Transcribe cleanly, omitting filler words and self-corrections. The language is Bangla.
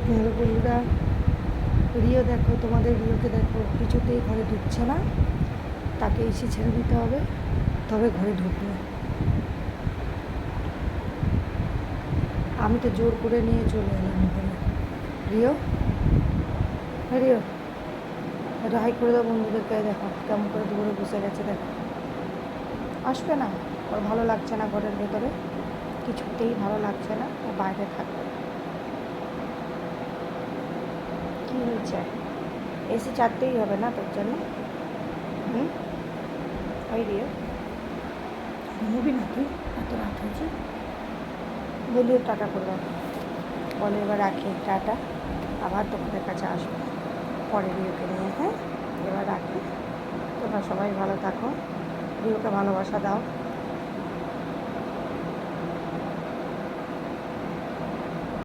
হ্যালো বন্ধুরা, রিও দেখো, তোমাদের রিওকে দেখো, কিছুতেই ঘরে ঢুকছে না। তাকে এসে ছেড়ে দিতে হবে, তবে ঘরে ঢুকবে। আমি তো জোর করে নিয়ে চলে এলাম ঘরে। রিও, হ্যাঁ রিও, এটা হাই করে দাও বন্ধুদেরকে। দেখো কেমন করে দূরে বসে গেছে, দেখো আসবে না। ওর ভালো লাগছে না ঘরের ভেতরে, কিছুতেই ভালো লাগছে না, ও বাইরে থাকবে। কী হয়েছে? এসি চাটতেই হবে না তোর জন্য? হুম, ওই রিও, ঘুমবি না তুই? এত রাত হয়েছে। বলিও টাটা করে দাও, বলে এবার রাখি, টাটা। আবার তোমাদের কাছে আসবো পরে রিওকে নিয়ে। হ্যাঁ, এবার রাখি। তোমরা সবাই ভালো থাকো, রিওকে ভালোবাসা দাও।